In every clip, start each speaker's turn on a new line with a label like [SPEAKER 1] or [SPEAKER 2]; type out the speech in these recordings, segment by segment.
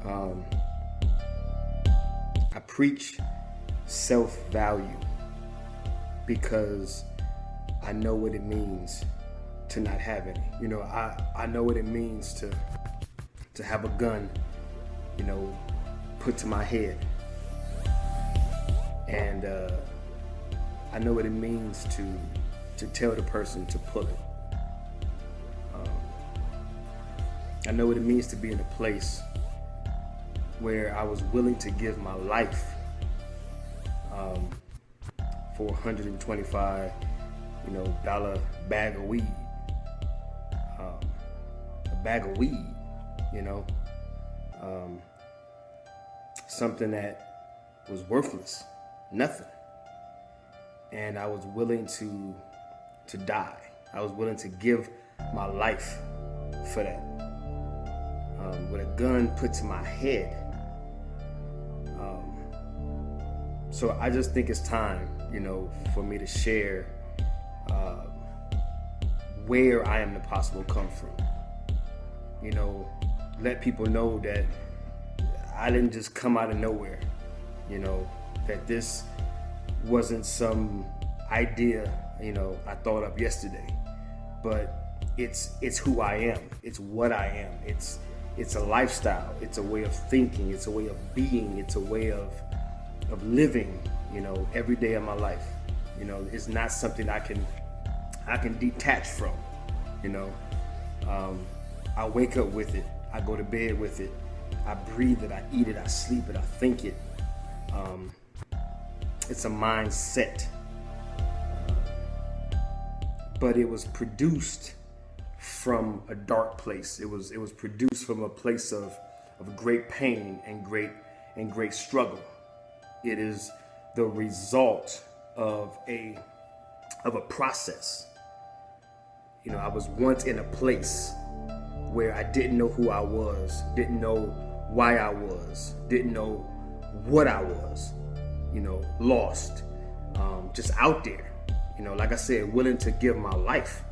[SPEAKER 1] Um, I preach self-value because I know what it means to not have any. You know, I know what it means to have a gun, you know, put to my head. And I know what it means to tell the person to pull it. I know what it means to be in a place where I was willing to give my life for $125, dollar bag of weed. A bag of weed, something that was worthless, nothing. And I was willing to die. I was willing to give my life for that. With a gun put to my head. So I just think it's time, for me to share where iAMthepossible come from. Let people know that I didn't just come out of nowhere. That this wasn't some idea, I thought of yesterday. But it's who I am. It's what I am. It's a lifestyle. It's a way of thinking. It's a way of being. It's a way of living, every day of my life. It's not something I can detach from. I wake up with it. I go to bed with it. I breathe it. I eat it. I sleep it. I think it. It's a mindset. But it was produced from a dark place. It was produced from a place of great pain and great struggle. It is the result of a process. I was once in a place where I didn't know who I was, didn't know why I was, didn't know what I was, lost, just out there, like I said, willing to give my life.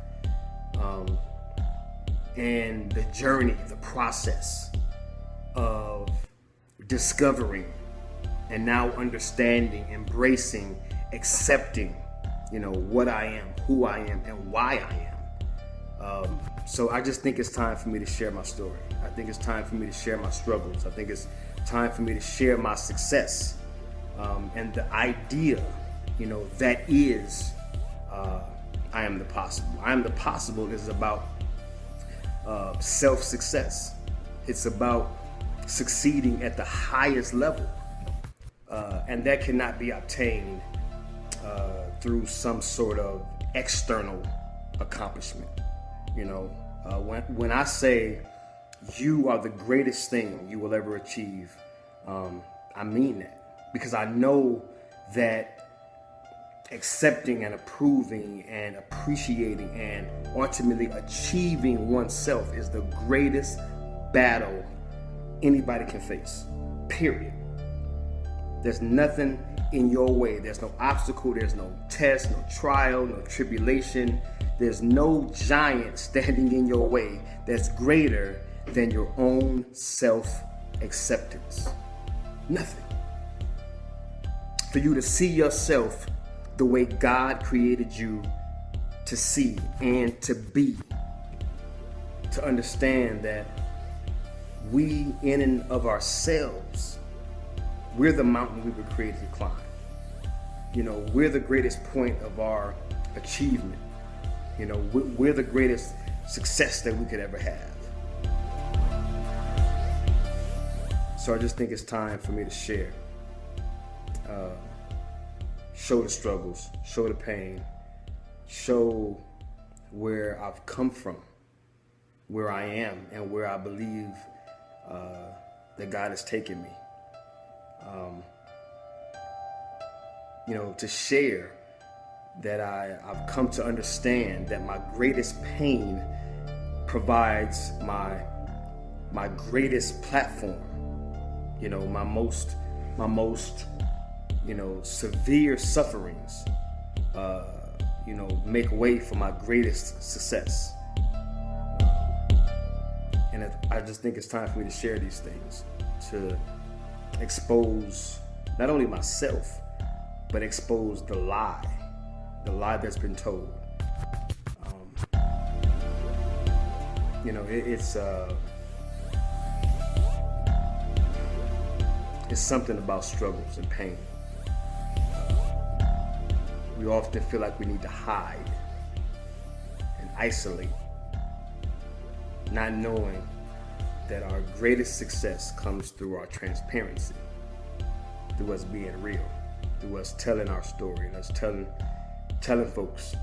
[SPEAKER 1] And the journey, the process of discovering and now understanding, embracing, accepting, what I am, who I am, and why I am. So I just think it's time for me to share my story. I think it's time for me to share my struggles. I think it's time for me to share my success. And the idea, that is iAMthepossible. iAMthepossible is about self-success. It's about succeeding at the highest level. And that cannot be obtained through some sort of external accomplishment. When I say you are the greatest thing you will ever achieve, I mean that, because I know that accepting and approving and appreciating and ultimately achieving oneself is the greatest battle anybody can face, period. There's nothing in your way. There's no obstacle. There's no test, no trial, no tribulation. There's no giant standing in your way that's greater than your own self-acceptance. Nothing. For you to see yourself the way God created you to see and to be. To understand that we, in and of ourselves, we're the mountain we were created to climb. We're the greatest point of our achievement. We're the greatest success that we could ever have. So I just think it's time for me to share. Show the struggles, show the pain, show where I've come from, where I am, and where I believe that God has taken me. To share that I've come to understand that my greatest pain provides my greatest platform. My most severe sufferings, make way for my greatest success. And I just think it's time for me to share these things to expose not only myself, but expose the lie that's been told. It's something about struggles and pain. We often feel like we need to hide and isolate, not knowing that our greatest success comes through our transparency, through us being real, through us telling our story and us telling folks,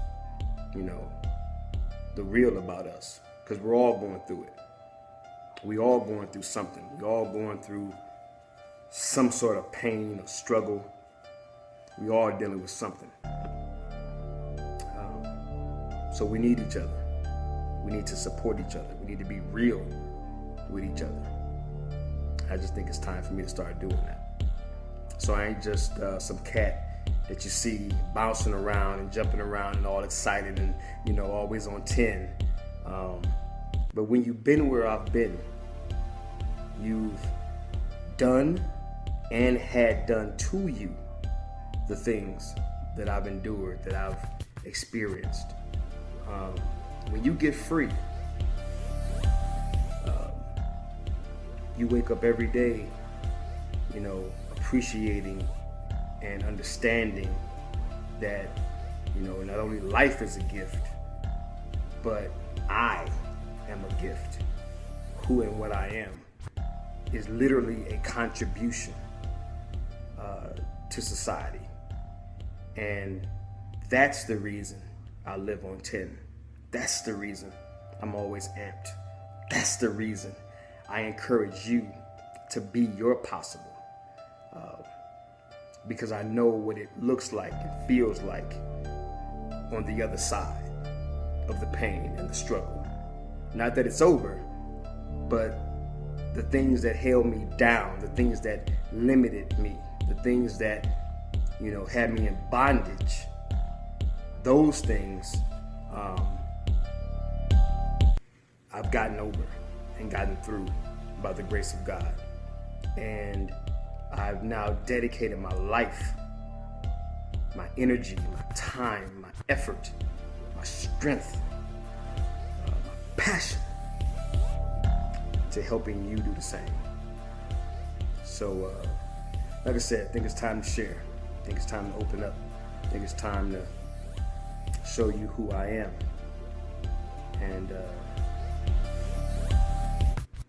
[SPEAKER 1] the real about us, because we're all going through it. We all going through something. We all going through some sort of pain or struggle. We all dealing with something. So we need each other. We need to support each other. We need to be real with each other. I just think it's time for me to start doing that. So I ain't just some cat that you see bouncing around and jumping around and all excited and, always on 10. But when you've been where I've been, you've done and had done to you the things that I've endured, that I've experienced. When you get free, you wake up every day, appreciating and understanding that, not only life is a gift, but I am a gift. Who and what I am is literally a contribution to society. And that's the reason I live on 10. That's the reason I'm always amped. That's the reason I encourage you to be your possible. Because I know what it looks like and feels like on the other side of the pain and the struggle. Not that it's over, but the things that held me down, the things that limited me, the things that, had me in bondage, those things I've gotten over and gotten through by the grace of God. And I've now dedicated my life, my energy, my time, my effort, my strength, my passion to helping you do the same. So, like I said, I think it's time to share. I think it's time to open up. I think it's time to show you who I am and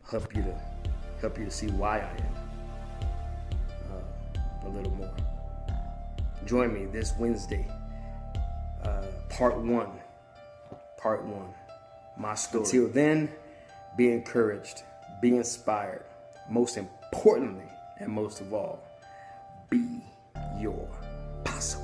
[SPEAKER 1] help you to see why I am a little more. Join me this Wednesday, part one, my story. Until then, be encouraged, be inspired. Most importantly, and most of all, be your possible.